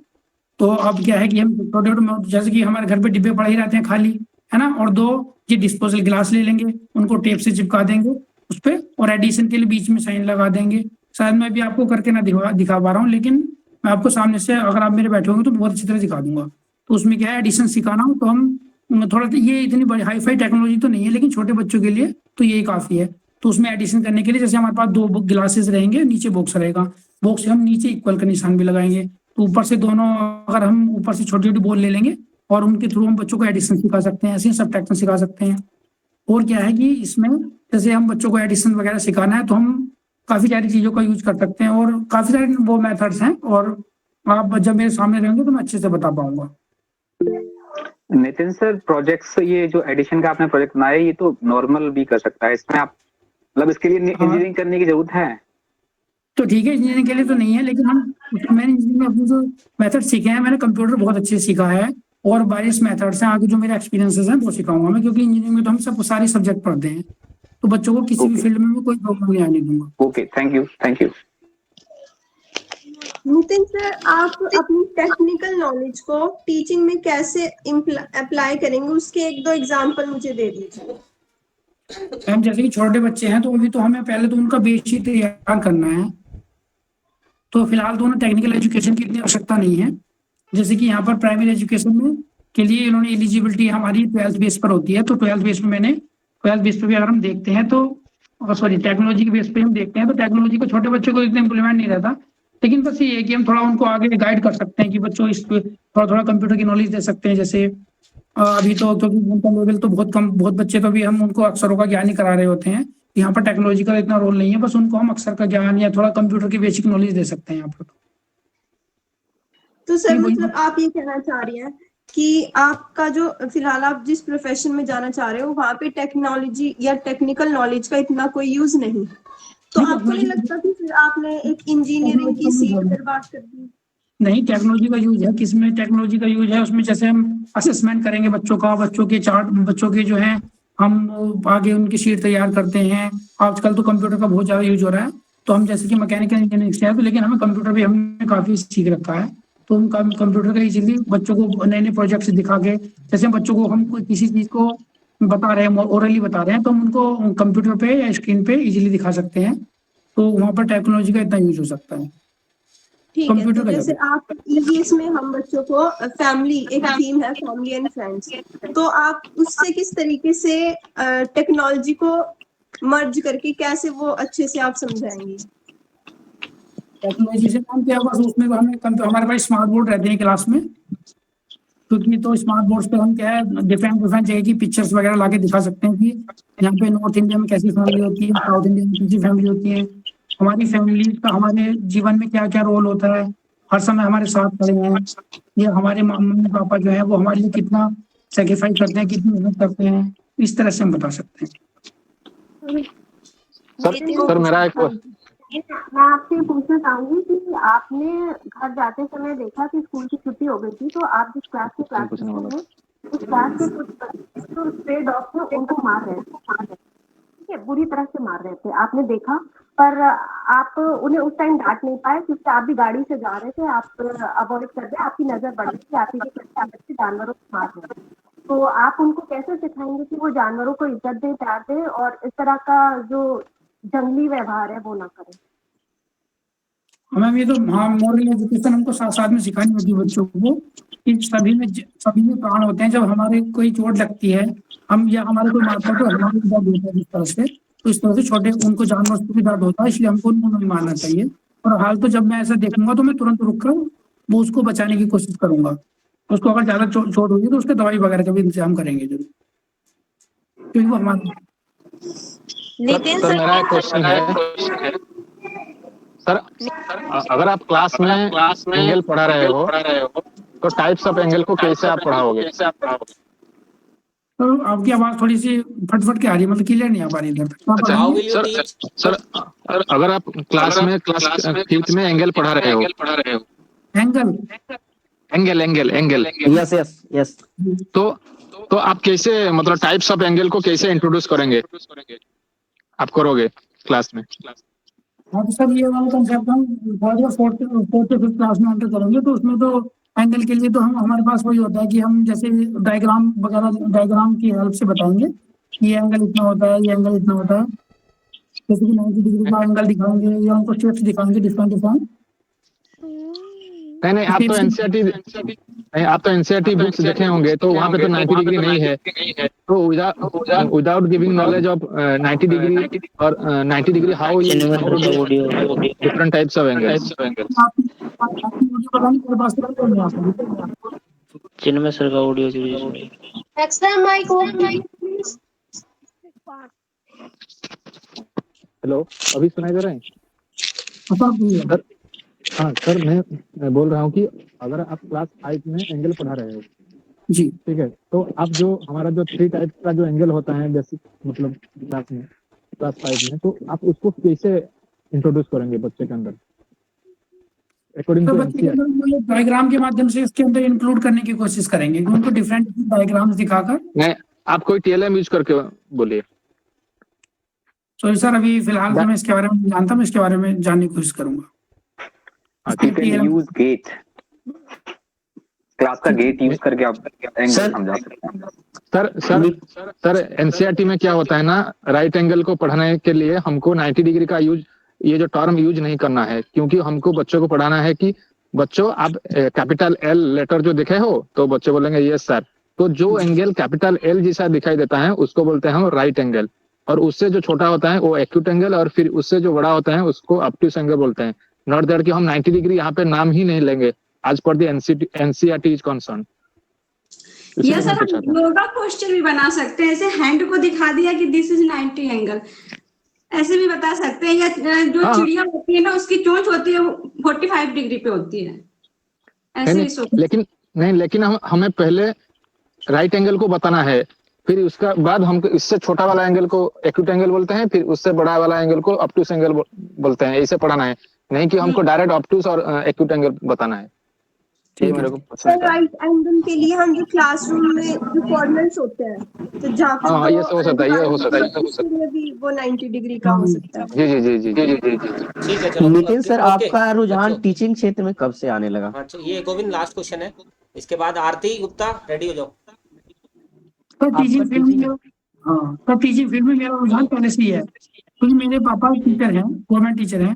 तो अब क्या है कि हम छोटे छोटे, जैसे कि हमारे घर पे डिब्बे पड़े ही रहते हैं खाली, है ना, और 2 ये डिस्पोजल गिलास ले लेंगे, उनको टेप से चिपका देंगे उस पर, और एडिशन के लिए बीच में साइन लगा देंगे। शायद मैं भी आपको करके ना दिखा पा रहा हूँ, लेकिन मैं आपको सामने से, अगर आप मेरे बैठे होंगे तो बहुत अच्छी तरह दिखा दूंगा। तो उसमें क्या है, एडिशन सिखाना हो तो हम थोड़ा, ये इतनी बड़ी हाई फाई टेक्नोलॉजी तो नहीं है, लेकिन छोटे बच्चों के लिए तो यही काफी है। तो उसमें एडिशन करने के लिए जैसे हमारे पास 2 ग्लासेस रहेंगे, नीचे बॉक्स रहेगा, बॉक्स से हम नीचे इक्वल का निशान भी लगाएंगे, तो ऊपर से दोनों, अगर हम ऊपर से छोटी छोटी बॉल ले लेंगे और उनके थ्रू हम बच्चों को एडिशन सिखा सकते हैं, ऐसे सब्ट्रैक्शन सिखा सकते हैं। और क्या है कि इसमें जैसे हम बच्चों को एडिशन वगैरह सिखाना है तो हम काफी सारी चीजों का यूज कर सकते हैं और काफी सारे वो मेथड्स हैं, और आप जब मेरे सामने रहेंगे तो मैं अच्छे से बता पाऊंगा। नितिन सर, प्रोजेक्ट्स, ये जो एडिशन का आपने प्रोजेक्ट बनाया ये तो नॉर्मल भी कर सकता है, इसमें आप मतलब इसके लिए इंजीनियरिंग करने की जरूरत है? तो ठीक है, इंजीनियरिंग के लिए तो नहीं है, लेकिन मैंने इंजीनियरिंग में अपने जो मेथड सीखे हैं, मैंने कंप्यूटर बहुत अच्छे से सीखा है और बारिश मेथड्स हैं, आगे जो मेरे एक्सपीरियंसेस हैं वो सिखाऊंगा मैं, क्योंकि इंजीनियरिंग में तो हम सब सारे सब्जेक्ट पढ़ते हैं, तो बच्चों को किसी भी फील्ड में भी कोई प्रॉब्लम नहीं आने दूंगा। Okay, thank you, thank you. Nitin sir, आप अपनी टेक्निकल नॉलेज को टीचिंग में कैसे अप्लाई करेंगे, उसके 1-2 एग्जांपल मुझे दे दीजिए। मैम जैसे कि छोटे बच्चे हैं तो अभी तो हमें पहले तो उनका बेस ही तैयार करना है, तो फिलहाल तो उन्हें टेक्निकल एजुकेशन की इतनी आवश्यकता नहीं है। जैसे कि यहाँ पर प्राइमरी एजुकेशन में के लिए इन्होंने एलिजिबिलिटी हमारी 12th बेस पर होती है, तो 12th बेस में मैंने 12th बेस पे भी अगर हम देखते हैं तो सॉरी टेक्नोलॉजी के बेस पे हम देखते हैं तो टेक्नोलॉजी को छोटे बच्चों को इतना इम्प्लीमेंट नहीं रहता, लेकिन बस ये है कि हम थोड़ा उनको आगे गाइड कर सकते हैं कि बच्चों इस थोड़ा थोड़ा कंप्यूटर की नॉलेज दे सकते हैं। जैसे अभी तो क्योंकि उनका लेवल तो बहुत कम, बहुत बच्चे तो अभी हम उनको अक्षरों का ज्ञान ही करा रहे होते हैं, यहाँ पर टेक्नोलॉजी का इतना रोल नहीं है, बस उनको हम अक्षर का ज्ञान या थोड़ा कंप्यूटर की बेसिक नॉलेज दे सकते हैं यहाँ पर। तो सर मतलब आप ये कहना चाह रही हैं कि आपका जो फिलहाल आप जिस प्रोफेशन में जाना चाह रहे हो वहाँ पे टेक्नोलॉजी या टेक्निकल नॉलेज का इतना कोई यूज नहीं, तो आपको नहीं लगता कि फिर आपने एक इंजीनियरिंग की सीट बर्बाद कर दी? नहीं, टेक्नोलॉजी का यूज है, किसमें टेक्नोलॉजी का यूज है, उसमें जैसे हम असेसमेंट करेंगे बच्चों का, बच्चों के चार्ट, बच्चों के जो है हम आगे उनकी शीट तैयार करते हैं। आजकल तो कंप्यूटर का बहुत ज्यादा यूज हो रहा है, तो हम जैसे कि मैकेनिकल इंजीनियरिंग से है तो लेकिन हमें कंप्यूटर भी हमने काफी सीख रखा है, तो हम कंप्यूटर का इजीली बच्चों को नए नए प्रोजेक्ट्स दिखा के, जैसे बच्चों को हम कोई किसी चीज को बता रहे हैं, ओरली बता रहे हैं, तो हम उनको कंप्यूटर पे या स्क्रीन पे इजीली दिखा सकते हैं, तो वहाँ पर टेक्नोलॉजी का इतना यूज हो सकता है। ठीक है, तो जैसे आप ईवीएस में हम बच्चों को फैमिली, एक थीम है फैमिली एंड फ्रेंड्स, तो आप उससे किस तरीके से टेक्नोलॉजी को मर्ज करके कैसे वो अच्छे से आप समझाएंगे? टेक्नोलॉजी से काम किया बस उसमें हमें हमारे पास स्मार्ट बोर्ड रहते हैं क्लास में, क्योंकि तो स्मार्ट बोर्ड पे हम क्या है डिफरेंट जगह की पिक्चर्स वगैरह लाके दिखा सकते हैं कि यहाँ पे नॉर्थ इंडिया में कैसी फैमिली होती है, साउथ इंडिया में कैसी फैमिली होती है, हमारी फैमिली का हमारे जीवन में क्या क्या रोल होता है, हर समय हमारे साथ खड़े हैं, या हमारे मम्मी पापा जो है वो हमारे लिए कितना सेक्रीफाइस करते हैं, कितनी मेहनत करते हैं, इस तरह से हम बता सकते हैं। सर मेरा एक मैं आपसे पूछना चाहूंगी कि आपने घर जाते समय देखा कि स्कूल की छुट्टी हो गई थी, तो आप जिस क्लास के क्लास में उस क्लास के कुछ जो स्ट्रे डॉग्स थे उनको मार रहे थे, ठीक है, बुरी तरह से मार रहे थे, आपने देखा, पर आप उन्हें उस टाइम डांट नहीं पाए क्योंकि आप भी गाड़ी से जा रहे थे, आप अवॉइड कर रहे, आपकी नजर बढ़ गई, आप ही जानवरों को मार रहे थे, तो आप उनको कैसे सिखाएंगे कि वो जानवरों को इज्जत दे, प्यार दे और इस तरह का जो जंगली व्यवहार है वो ना करें? हमें ये तो मॉरल एजुकेशन हमको साथ साथ में सिखानी होती है बच्चों को कि सभी में प्राण होते हैं, जब हमारे कोई चोट लगती है हम या हमारे कोई मारता है तो हमारे दर्द होता है, इस तरह से, तो इस तरह से छोटे उनको जानवर से भी दर्द होता है, इसलिए हमको उनको नहीं मारना चाहिए। और हाल तो जब मैं ऐसा देखूंगा तो मैं तुरंत रुक कर वो उसको बचाने की कोशिश करूंगा, उसको अगर ज्यादा चोट होगी तो उसके दवाई वगैरह का भी इंतजाम करेंगे जरूर, क्योंकि वो हमारे। सर मेरा एक क्वेश्चन है सर, अगर आप क्लास में एंगल पढ़ा रहे हो तो टाइप्स ऑफ एंगल को कैसे आप पढ़ाओगे? तो आपकी आवाज थोड़ी सी फटफट के आ रही है, मतलब क्लियर नहीं आ पा रही इधर तक। सर अगर आप क्लास 5th में एंगल पढ़ा रहे हो, एंगल यस तो आप कैसे मतलब टाइप्स ऑफ एंगल को कैसे इंट्रोड्यूस करेंगे, आप करोगे क्लास में? हाँ तो सर ये वाला कंसेप्ट हम 4th से 5th क्लास में एंटर करेंगे, तो उसमें तो एंगल के लिए तो हमारे पास वही होता है कि हम जैसे डायग्राम वगैरह, डायग्राम की हेल्प से बताएंगे ये एंगल इतना होता है, ये एंगल इतना होता है, जैसे कि 90 डिग्री का एंगल दिखाएंगे या उनको शेप्स दिखाएंगे डिफरेंट, नहीं आप तो एनसीईआरटी नहीं, आप तो एनसीईआरटी बुक्स देखे होंगे, तो वहाँ पे तो 90 डिग्री नहीं है। तो without giving knowledge of 90 degree और 90 degree how different types of angles. Chinmay sir का audio extra mic open. Hello, अभी सुनाई दे रहे हैं सर? हाँ सर, मैं बोल रहा हूँ कि अगर आप क्लास 5 में एंगल पढ़ा रहे हो जी, ठीक है, तो आप जो हमारा जो 3 टाइप का जो एंगल होता है बेसिक मतलब क्लास 5 में, तो आप उसको कैसे इंट्रोड्यूस करेंगे बच्चे के अंदर अकॉर्डिंग तो टू बच्चे के अंदर वो डायग्राम के माध्यम से इसके अंदर इंक्लूड करने की कोशिश करेंगे, कि उनको डिफरेंट डायग्राम्स दिखाकर। नहीं, आप कोई टीएलएम यूज करके बोलिए। सॉरी सर, अभी फिलहाल तो मैं इसके बारे में नहीं जानता, मैं इसके बारे में जानने की कोशिश करूंगा। यूज गेट, क्लास का गेट यूज करके आप एंगल समझा सकते हैं। सर एनसीईआरटी में क्या होता है ना, राइट एंगल को पढ़ाने के लिए हमको 90 डिग्री का यूज, ये जो टर्म यूज नहीं करना है, क्योंकि हमको बच्चों को पढ़ाना है कि बच्चों आप कैपिटल एल लेटर जो दिखे हो तो बच्चे बोलेंगे यस सर। तो जो एंगल कैपिटल एल जैसा दिखाई देता है उसको बोलते हैं हम राइट एंगल, और उससे जो छोटा होता है वो एक्यूट एंगल, और फिर उससे जो बड़ा होता है उसको ऑब्ट्यूस एंगल बोलते हैं। नॉट दैट कि हम 90 डिग्री यहाँ पे नाम ही नहीं लेंगे आज पर दी एनसीईआरटी इज कंसर्न। ये सर हम योगा पोस्टर भी बना सकते हैं, ऐसे हैंड को दिखा दिया कि दिस इज 90 एंगल, ऐसे भी बता सकते हैं। या जो चिड़िया होती है ना उसकी चोंच होती है 45 डिग्री पे होती है, ऐसे भी लेकिन हमें पहले राइट एंगल को बताना है, फिर उसका बाद हमको इससे छोटा वाला एंगल को एक्यूट एंगल बोलते हैं, फिर उससे बड़ा वाला एंगल को ऑब्ट्यूस एंगल बोलते हैं। ऐसे पढ़ाना है, नहीं कि हमको डायरेक्ट ऑब्ट्यूस और एक्यूट एंगल बताना है। ये मेरे को सर राइट एंगल के लिए हम जो क्लासरूम में जो कॉर्नर्स होते हैं, तो जहाँ पे ये हो सकता है, ये हो सकता है, उसके भी वो 90 डिग्री का हो सकता है। जी। ठीक है, चलो नितिन सर, आपका रुझान टीचिंग क्षेत्र में कब से आने लगा? अच्छा, ये गोविंद लास्ट क्वेश्चन है, इसके बाद आरती गुप्ता रेडी हो जाओ। तो टीचिंग फील्ड में मेरा रुझान पहले से ही है, क्योंकि मेरे पापा टीचर हैं, गवर्नमेंट टीचर हैं,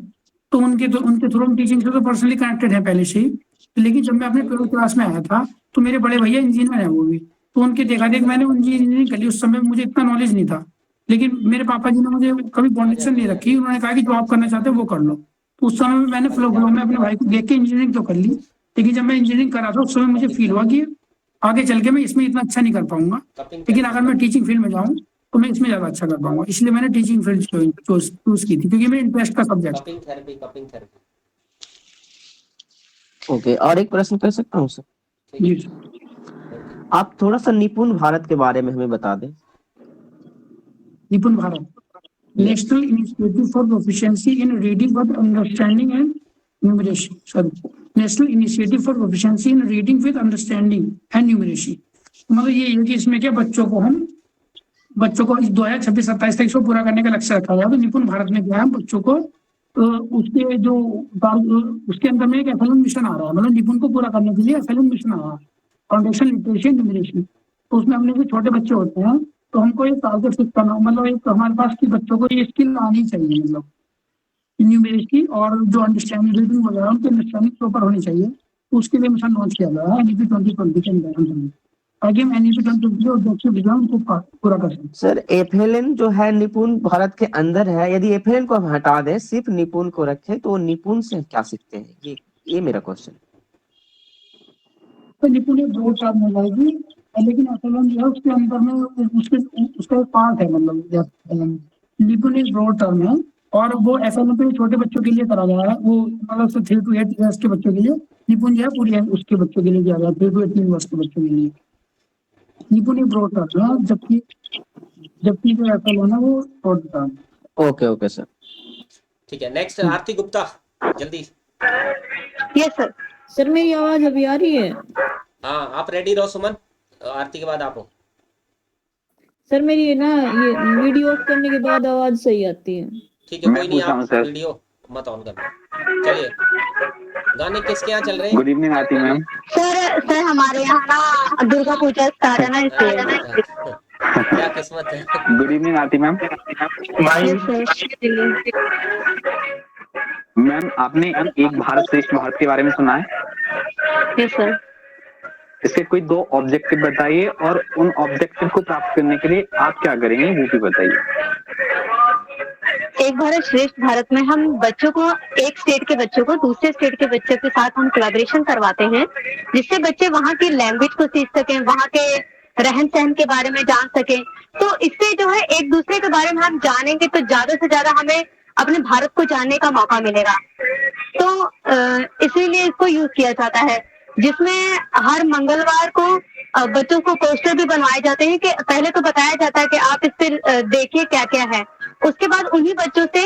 तो उनके थ्रू टीचिंग से तो पर्सनली कनेक्टेड है पहले से ही। लेकिन जब मैं अपने 12th क्लास में आया था तो मेरे बड़े भैया इंजीनियर हैं वो भी, तो उनके देखा देख मैंने इंजीनियरिंग कर ली। उस समय मुझे इतना नॉलेज नहीं था, लेकिन मेरे पापा जी ने मुझे कभी फाउंडेशन नहीं रखी, उन्होंने कहा कि जो आप करना चाहते हो वो कर लो। तो उस समय में मैंने फ्लो में अपने भाई को देख के इंजीनियरिंग तो कर ली, लेकिन जब मैं इंजीनियरिंग कर रहा था उस समय मुझे फील हुआ कि आगे चल के मैं इसमें इतना अच्छा नहीं कर पाऊंगा, लेकिन अगर मैं टीचिंग फील्ड में जाऊँ तो मैं इसमें ज्यादा अच्छा कर पाऊंगा। इसलिए मैंने टीचिंग फील्ड चूज की थी, क्योंकि मेरे इंटरेस्ट का सब्जेक्ट। ओके, और एक प्रश्न कर सकता हूँ सर? जी, आप थोड़ा सा निपुण भारत के बारे में हमें बता दें। निपुण Bharat, national initiative for proficiency in reading with understanding and numeracy. Sorry, national initiative for proficiency in reading with understanding and numeracy. मतलब ये है कि इसमें क्या बच्चों को 2026-27 तक इसको पूरा करने का लक्ष्य रखा गया। तो निपुण भारत में क्या है, बच्चों को उसके अंदर में एक एफएलएन मिशन आ रहा है, मतलब निपुण को पूरा करने के लिए एफएलएन मिशन आ रहा है, फाउंडेशन लिटरेसी न्यूमरेसी। तो उसमें हमने जो छोटे बच्चे होते हैं तो हमको एक टारगेट फिक्स करना, मतलब एक हमारे पास की बच्चों को ये स्किल आनी चाहिए, मतलब न्यूमरेसी और जो अंडरस्टैंडिंग रीडिंग वगैरह उनकी अंडरस्टैंडिंग के ऊपर होनी चाहिए। तो उसके लिए मिशन लॉन्च किया गया है एनईपी 2020 के अंदर, ताकि हम एनईपी 2020 ऑब्जेक्टिव डिजाइन उनको पूरा कर सकें। सर एफएलएन जो है निपुण भारत के अंदर है, यदि एफएलएन को हम हटा दें सिर्फ निपुण को रखें तो निपुण से क्या सीखते हैं? ये मेरा क्वेश्चन। तो निपुण एक ब्रॉड टर्म हो जाएगी, लेकिन एफएलएन जो है उसके अंदर में उसका एक पार्ट है, मतलब निपुण एक ब्रॉड टर्म है और वो एफएलएन पे छोटे बच्चों के लिए करा गया है। वो मतलब 3 to 8 ईयर्स के बच्चों के लिए, निपुण जो है पूरी उसके बच्चों के लिए किया गया 3 to 8 ईयर्स के बच्चों के लिए। निपुण एक ब्रॉड टर्म है, जबकि जो एफएलएन है वो ब्रॉड टर्म। ओके सर, ठीक है। नेक्स्ट आरती गुप्ता, जल्दी। यस सर, मेरी आवाज अभी आ रही है? हाँ, आप रेडी रहो सुमन, आरती के बाद आप हो। सर मेरी ना ये वीडियो ऑफ करने के बाद आवाज सही आती है। ठीक है, कोई नहीं, आप वीडियो मत ऑन करना। चलिए, गाने किसके यहाँ चल रहे हैं? गुड इवनिंग आरती मैम। सर हमारे यहाँ ना दुर्गा पूजा स्टार्ट है ना, इसलिए। क्या किस्मत है। गुड इवनिंग आरती मैम। मैम आपने एक भारत श्रेष्ठ भारत के बारे में सुना है? Yes sir. इसके कोई 2 ऑब्जेक्टिव बताइए और उन ऑब्जेक्टिव को प्राप्त करने के लिए आप क्या करेंगे वो भी बताइए। एक भारत श्रेष्ठ भारत में हम बच्चों को, एक स्टेट के बच्चों को दूसरे स्टेट के बच्चों के साथ हम कोलैबोरेशन करवाते हैं, जिससे बच्चे वहाँ की लैंग्वेज को सीख सकें, वहाँ के रहन सहन के बारे में जान सकें। तो इससे जो है एक दूसरे के बारे में हम जानेंगे तो ज्यादा से ज्यादा हमें अपने भारत को जानने का मौका मिलेगा। तो इसीलिए इसको यूज किया जाता है, जिसमें हर मंगलवार को बच्चों को पोस्टर भी बनवाए जाते हैं कि पहले तो बताया जाता है कि आप इस पर देखिए क्या क्या है, उसके बाद उन्हीं बच्चों से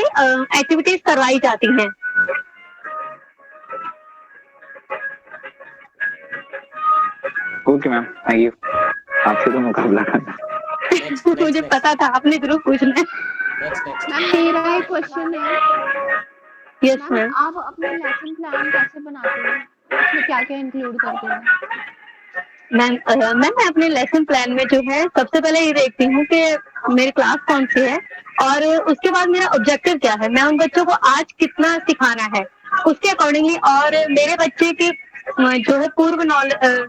एक्टिविटीज करवाई जाती हैं। Okay ma'am, thank you. आपसे तो मुकाबला करना। मुझे पता था आपने जरूर पूछना है। मैम मेरा एक क्वेश्चन है। Yes ma'am ma'am. आप अपना लेसन प्लान कैसे बनाते हैं, उसमें क्या क्या इंक्लूड करते हैं? मैम मैं अपने लेसन प्लान में जो है सबसे पहले ये देखती हूँ कि मेरी क्लास कौन सी है और उसके बाद मेरा ऑब्जेक्टिव क्या है, मैं उन बच्चों को आज कितना सिखाना है उसके अकॉर्डिंगली, और मेरे बच्चे की जो है पूर्व नॉलेज,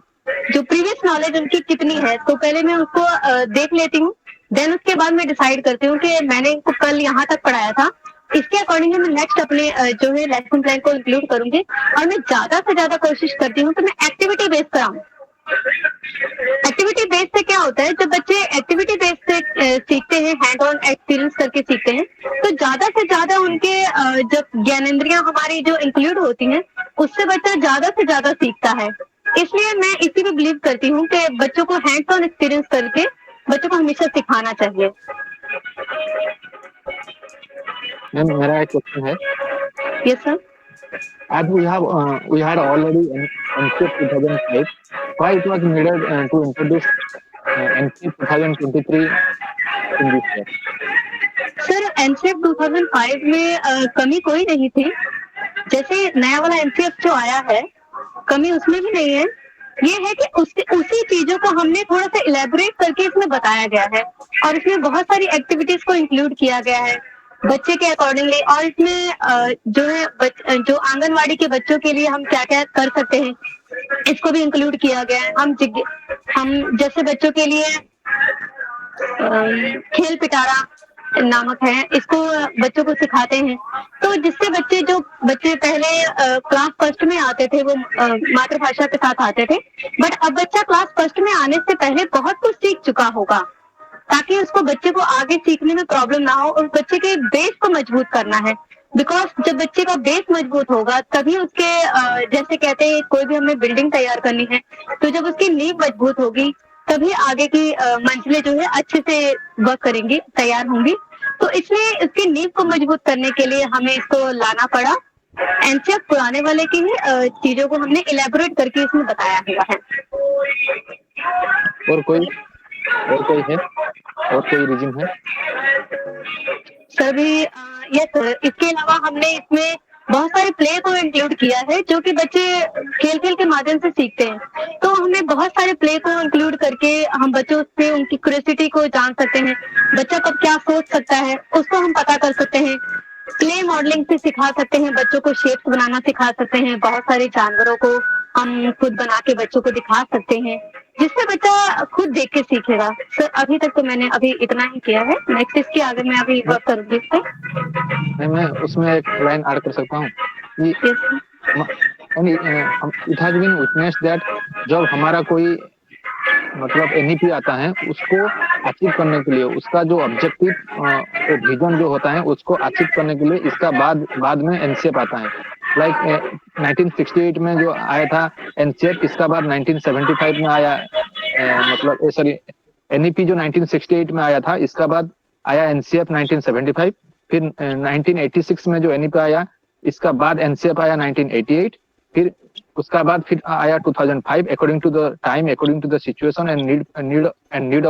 जो प्रीवियस नॉलेज उनकी कितनी है, तो पहले मैं उसको देख लेती हूँ। देन उसके बाद मैं डिसाइड करती हूँ कि मैंने इनको कल यहाँ तक पढ़ाया था, इसके अकॉर्डिंगली मैं नेक्स्ट अपने जो है लेसन प्लान को इंक्लूड करूंगी। और मैं ज्यादा से ज्यादा कोशिश करती हूँ कि मैं एक्टिविटी बेस्ड कराऊँ। एक्टिविटी बेस से क्या होता है, जब बच्चे एक्टिविटी बेस से सीखते हैं, हैंड ऑन एक्सपीरियंस करके सीखते हैं, तो ज्यादा से ज्यादा उनके जब ज्ञानेंद्रियां हमारी जो इंक्लूड होती हैं, उससे बच्चा ज्यादा से ज्यादा सीखता है। इसलिए मैं इसी में बिलीव करती हूँ कि बच्चों को हैंड ऑन एक्सपीरियंस करके बच्चों को हमेशा सिखाना चाहिए। मैम मेरा एक क्वेश्चन है। Yes sir. As we had already NCF 2005, why it was needed to introduce NCF 2023 in this year? Sir NCF 2005 में कमी कोई नहीं थी, जैसे नया वाला एनसीएफ जो आया है कमी उसमें भी नहीं है। ये है कि उसी चीजों को हमने थोड़ा सा इलेबोरेट करके इसमें बताया गया है और इसमें बहुत सारी एक्टिविटीज को इंक्लूड किया गया है बच्चे के अकॉर्डिंगली। और इसमें जो है जो आंगनवाड़ी के बच्चों के लिए हम क्या क्या कर सकते हैं इसको भी इंक्लूड किया गया है। हम जैसे बच्चों के लिए खेल पिटारा नामक है, इसको बच्चों को सिखाते हैं, तो जिससे बच्चे पहले क्लास फर्स्ट में आते थे, वो मातृभाषा के साथ आते थे, बट अब बच्चा क्लास फर्स्ट में आने से पहले बहुत कुछ सीख चुका होगा, ताकि उसको बच्चे को आगे सीखने में प्रॉब्लम ना हो। और बच्चे के बेस को मजबूत करना है, बिकॉज जब बच्चे का बेस मजबूत होगा तभी उसके जैसे कहते हैं कोई भी हमें बिल्डिंग तैयार करनी है, तो जब उसकी नींव मजबूत होगी तभी आगे की मंजिलें जो है अच्छे से वर्क करेंगी, तैयार होंगी। तो इसलिए इसकी नींव को मजबूत करने के लिए हमें इसको लाना पड़ा। एनसीएफ पुराने वाले की ही चीजों को हमने इलेबोरेट करके इसमें बताया हुआ है। और कोई है और कोई रीजन है? सभी यस सर, इसके अलावा हमने इसमें बहुत सारे प्ले को इंक्लूड किया है जो कि बच्चे खेल खेल के माध्यम से सीखते हैं। तो हमने बहुत सारे प्ले को इंक्लूड करके हम बच्चों से उनकी क्यूरियोसिटी को जान सकते हैं, बच्चा कब क्या सोच सकता है उसको हम पता कर सकते हैं। क्ले मॉडलिंग से सिखा सकते हैं, बच्चों को शेप्स बनाना सिखा सकते हैं, बहुत सारे जानवरों को हम खुद बना के बच्चों को दिखा सकते हैं, जिससे बच्चा खुद देख के सीखेगा। सर अभी तक तो मैंने अभी इतना ही किया है, नेक्स्ट इसके आगे मैं अभी वर्क करूंगी इस पे। मैं उसमें एक लाइन ऐड कर सकता हूँ कि it has been witnessed that जब हमारा कोई मतलब एनईपी आता है उसको अचीव करने के लिए, उसका जो ऑब्जेक्टिव विजन जो होता है उसको अचीव करने के लिए इसका बाद में एनसीएफ आता है। लाइक 1968 में जो आया था एनसीएफ, इसका बाद 1975 में आया मतलब सॉरी एनईपी जो 1968 में आया था, इसका बाद आया एनसीएफ 1975, फिर 1986 में जो एनईपी आया इसका बाद एनसीएफ आया 1988, फिर उसका बाद फिर आया 2005 according to the time, according to the situation and need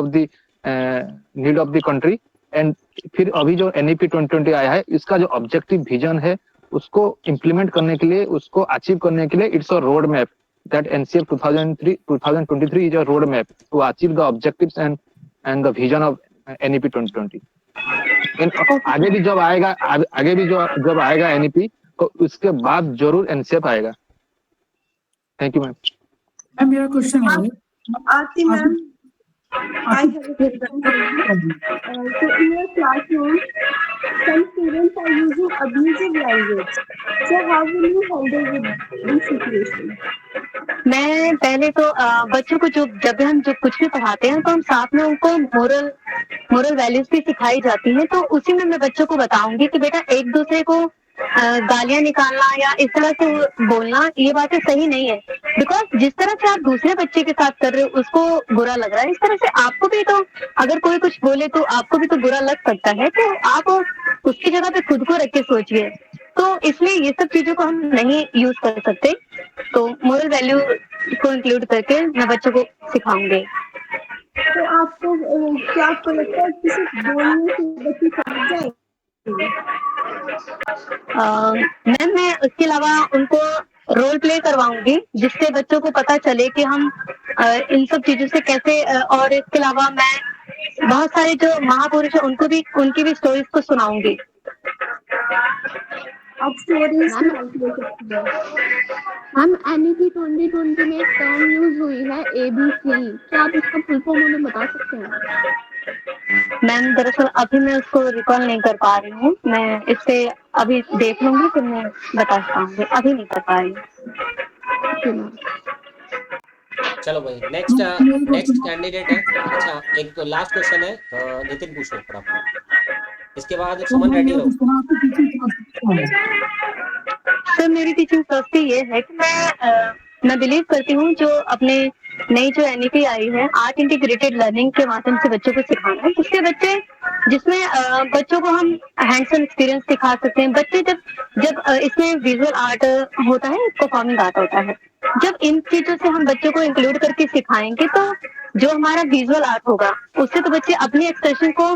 of the country. And फिर अभी जो एनईपी 2020 आया है, इसका जो ऑब्जेक्टिव विजन है उसको इम्प्लीमेंट करने के लिए, उसको अचीव करने के लिए it's a road map that NCF 2023 is a road map to achieve the objectives and the vision of NEP 2020। आगे भी जब आएगा एनईपी तो उसके बाद जरूर एनसीएफ आएगा। Thank you ma'am. मैम मेरा क्वेश्चन है आरती ma'am, I have a question for you. So in your classroom, some students are using abusive language. So how will you handle with this situation? मैं पहले तो बच्चों को जब भी हम कुछ भी पढ़ाते हैं तो हम साथ में उनको मोरल वैल्यूज भी सिखाई जाती हैं, तो उसी में मैं बच्चों को बताऊंगी कि बेटा एक दूसरे को गालियां निकालना या इस तरह से बोलना ये बातें सही नहीं है। बिकॉज जिस तरह से आप दूसरे बच्चे के साथ कर रहे हो उसको बुरा लग रहा है, इस तरह से आपको भी तो अगर कोई कुछ बोले तो आपको भी तो बुरा लग सकता है। तो आप उसकी जगह पे खुद को रख के सोचिए। तो इसलिए ये सब चीजों को हम नहीं यूज कर सकते, तो मोरल वैल्यू को इंक्लूड करके मैं बच्चों को सिखाऊंगी। तो आपको क्या आपको लगता है कि सिर्फ बोलने से बच्चे समझ जाएंगे? मैम मैं उसके अलावा उनको रोल प्ले करवाऊंगी जिससे बच्चों को पता चले कि हम इन सब चीजों से कैसे और इसके अलावा मैं बहुत सारे जो महापुरुष हैं उनकी भी स्टोरीज को सुनाऊंगी। आप स्टोरीज की हेल्प ले सकती हैं। मैम NEP 2020 में एक टर्म यूज हुई है ABC, क्या आप इसका फुल फॉर्म हमें बता सकते हैं? मैम दरअसल अभी मैं उसको रिकॉल नहीं कर पा रही हूँ, मैं इससे अभी देख लूंगी फिर मैं बता पाऊंगी, अभी नहीं कर पा रही हूँ। चलो भाई नेक्स्ट कैंडिडेट है। अच्छा एक लास्ट क्वेश्चन है, नितिन पूछ लो फटाफट, इसके बाद सुमन रेडी रहो। सर मेरी टीचिंग फिलॉसफी ये है कि मैं बिलीव करती हूँ जो अपने नई जो NEP आई है आर्ट इंटीग्रेटेड लर्निंग के माध्यम से बच्चों को सिखाना है, जिससे जिसमें बच्चों को हम हैंड्स ऑन एक्सपीरियंस सिखा सकते हैं। बच्चे जब इसमें विजुअल आर्ट होता है, परफॉर्मिंग आर्ट होता है, जब इन चीजों से हम बच्चों को इंक्लूड करके सिखाएंगे तो जो हमारा विजुअल आर्ट होगा उससे तो बच्चे अपनी एक्सप्रेशन को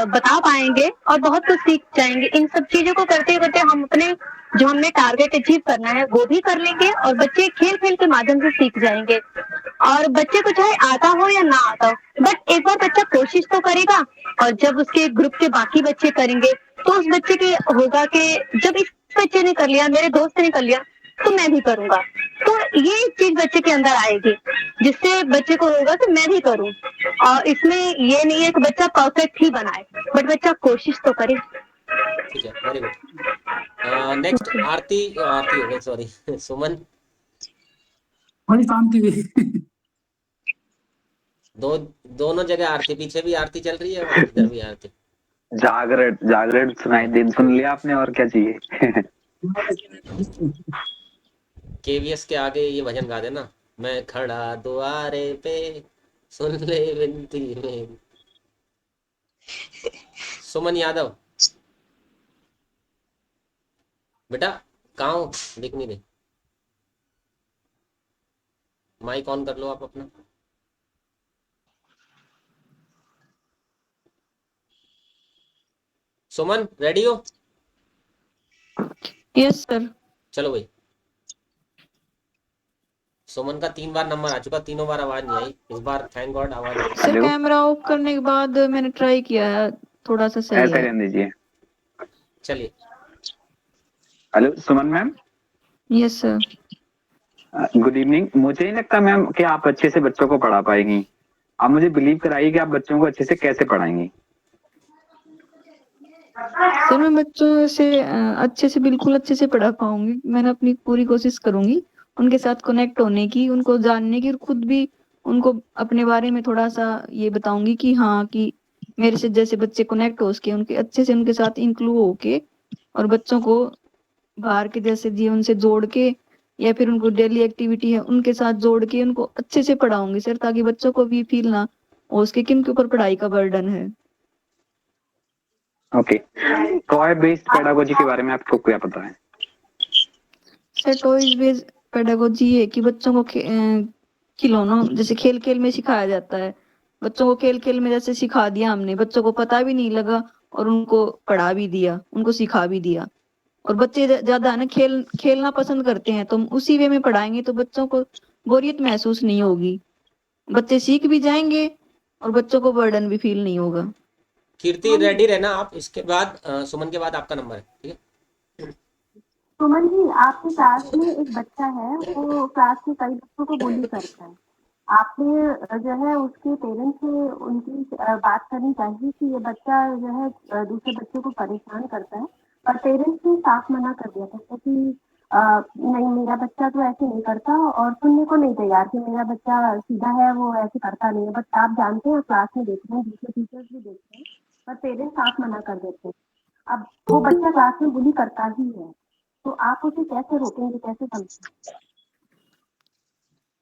बता पाएंगे और बहुत कुछ सीख जाएंगे। इन सब चीजों को करते करते हम अपने जो हमने टारगेट अचीव करना है वो भी कर लेंगे और बच्चे खेल खेल के माध्यम से सीख जाएंगे। और बच्चे को चाहे आता हो या ना आता हो, बट एक बार बच्चा कोशिश तो करेगा और जब उसके ग्रुप के बाकी बच्चे करेंगे तो उस बच्चे के होगा कि जब इस बच्चे ने कर लिया, मेरे दोस्त ने कर लिया, तो मैं भी करूंगा। तो ये चीज बच्चे के अंदर आएगी जिससे बच्चे को होगा कि मैं भी करूं। और इसमें ये नहीं है कि बच्चा परफेक्ट ही बनाए, बट बच्चा कोशिश तो करे। ठीक है, वेरी गुड। नेक्स्ट आरती हो गई, सॉरी सुमन। दोनों जगह आरती, पीछे भी आरती चल रही है और इधर भी आरती। जागरण सुनाई दिन सुन लिया आपने, और क्या चाहिए? KVS के आगे ये भजन गा देना, मैं खड़ा द्वारे पे सुन ले विनती मेरी। सुमन यादव बेटा कहाँ हो, दिख नहीं रही, माइक ऑन कर लो आप अपना। सुमन रेडी हो? Yes sir. चलो भाई, सुमन का 3 बार नंबर आ चुका, तीनों बार आवाज नहीं आई, इस बार थैंक गॉड आवाज आई। सर कैमरा ऑफ करने के बाद मैंने ट्राई किया है, थोड़ा सा सही ऐसा है। रहने दीजिए। चलिए। Hello Suman ma'am. Yes sir. Good evening. मुझे नहीं लगता मैम कि आप अच्छे से बच्चों को पढ़ा पाएंगी। आप मुझे बिलीव कराइए कि आप बच्चों को अच्छे से कैसे पढ़ाएंगी। सर मैं बच्चों से अच्छे से, बिल्कुल अच्छे से पढ़ा पाऊंगी। मैंने अपनी पूरी कोशिश करूंगी उनके साथ कनेक्ट होने की, उनको जानने की, और खुद भी उनको अपने बारे में थोड़ा सा ये बताऊंगी कि हाँ कि मेरे से जैसे बच्चे कनेक्ट हो सके, उनके अच्छे से उनके साथ इंक्लूड होके, और बच्चों को बाहर के जैसे जीवन से जोड़ के या फिर उनको डेली एक्टिविटी है उनके साथ जोड़ के उनको अच्छे से पढ़ाऊंगी सर, ताकि बच्चों को भी फील ना हो उसके किन के ऊपर पढ़ाई का बर्डन है। ओके, टॉय बेस्ड पेडागोजी के बारे में आपको क्या पता है? सर टॉयज बेस्ड पेडागोजी है कि बच्चों को खिलौनों जैसे खेल खेल में सिखाया जाता है। बच्चों को खेल खेल में जैसे सिखा दिया हमने, बच्चों को पता भी नहीं लगा और उनको पढ़ा भी दिया, उनको सिखा भी दिया। और बच्चे ज्यादा है ना खेलना पसंद करते हैं, तो हम उसी वे में पढ़ाएंगे तो बच्चों को बोरियत महसूस नहीं होगी, बच्चे सीख भी जाएंगे और बच्चों को बर्डन भी फील नहीं होगा। कीर्ति रेडी रहना आप, इसके बाद सुमन के बाद आपका नंबर है, ठीक है? सुमन जी, आपकी क्लास में एक बच्चा है, वो क्लास के कई बच्चों को बुली करता है। आपने जो है उसके पेरेंट्स से उनकी बात करनी चाहिए कि ये बच्चा जो है दूसरे बच्चों को परेशान करता है, पर पेरेंट्स ने साफ मना कर दिया था कि नहीं, मेरा बच्चा तो ऐसे नहीं करता, और सुनने को नहीं तैयार कि मेरा बच्चा सीधा है, वो ऐसे करता नहीं है। बट आप जानते हैं, क्लास में देख रहे हैं, दूसरे टीचर्स भी देख रहे हैं, पर पेरेंट्स साफ मना कर देते हैं। अब वो बच्चा क्लास में बुली करता ही है, तो आप उसे कैसे रोकेंगे, कैसे समझेंगे?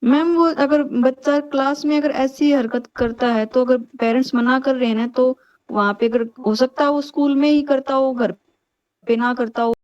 मैम वो अगर बच्चा क्लास में अगर ऐसी हरकत करता है तो अगर पेरेंट्स मना कर रहे हैं ना, तो वहां पे अगर हो सकता है वो स्कूल में ही करता हो, घर पे ना करता हो।